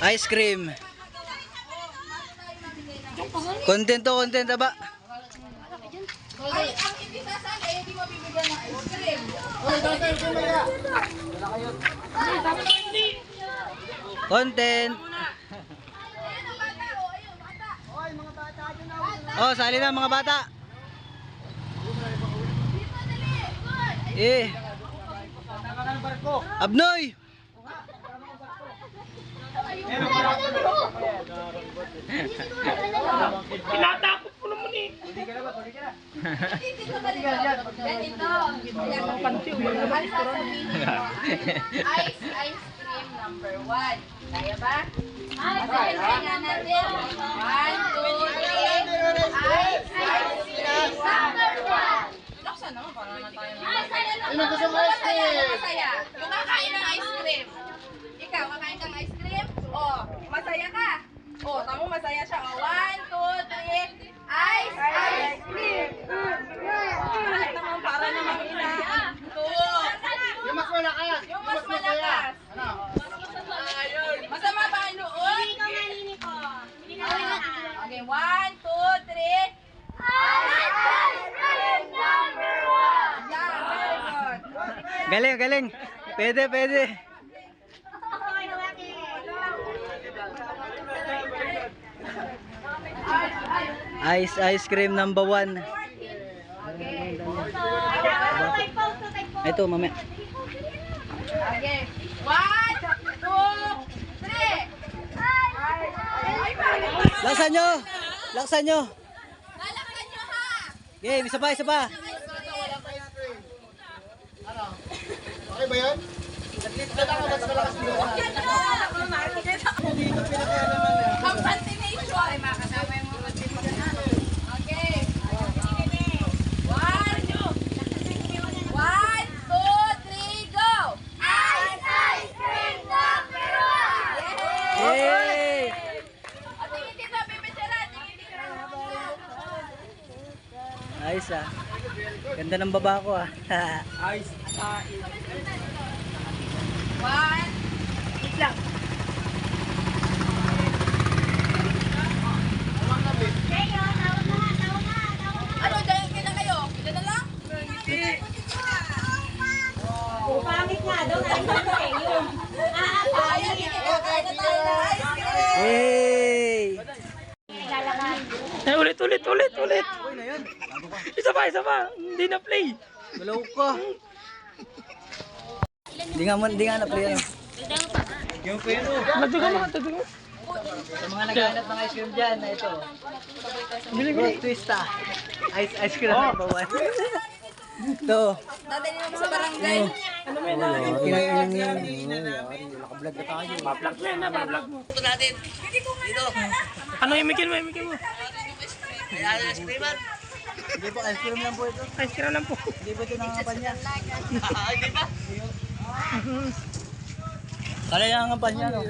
Ice cream. Content to, content ba? Ay, ang hindi sasali, hindi mabibigyan ng ice cream. Content. Oh, sali na mga bata. Eh. Abnoy. Tinatakot ko naman eh. Ganito. Ang sasabihin mo, ice cream number 1. Kaya ba? Masasabihin nga natin. 1, 2, 3. Ice cream number 1. Laksan naman para naman tayo. Masaya. Yung kakain ng ice cream. Ikaw, kakain kang ice cream? Oh, masaya ka. Oh, tamo masaya siya. Oh, 1, 2, 3. Ice cream. Ay, naman para namang inaantok. Yung mas malakas. Yung mas malakas. Masama ba ang loob? Okay, 1, 2, 3. Ice cream number 1. Yeah, very good. Galing, galing. Pwede, pwede. Ice cream number 1. Ito, mamaya. Okay. 1, 2, 3. Laksan nyo! Laksan nyo! Lalaksan nyo ha! Game, isa pa, isa pa. Okay ba yan? Ang continuation. Ay, makasama yung mga okay. 1, 2, 3, go! Ice cream number 1! Yay! At tingin dito, bibitsara. Tingin dito. Ayos ah. Ganda ng baba ko ah. 1. Wait lang. Ano, dahil kailan kayo? Kailan na lang? Pangit nga daw, nandun eh, yung Ayan, kakain na tayo ng ice cream. Yay! Ay, ulit. Isa pa. Hindi na play. Galaw ka. Hindi nga na play ano. Nagdagan mo. Sa mga naghahanap ng ice cream dyan, na ito. Fruit twist ah. Ice cream number 1. Ito. Dadali naman sa barangay. Kinain yan. Nakablog na tayo. Pa-vlog mo yan na, pa-vlog mo. Ano imikin mo? Hindi po, ice cream lang po ito. Ice cream lang po. Hindi po ito nangangampanya. Hindi ba? Kala yung nangangampanya no?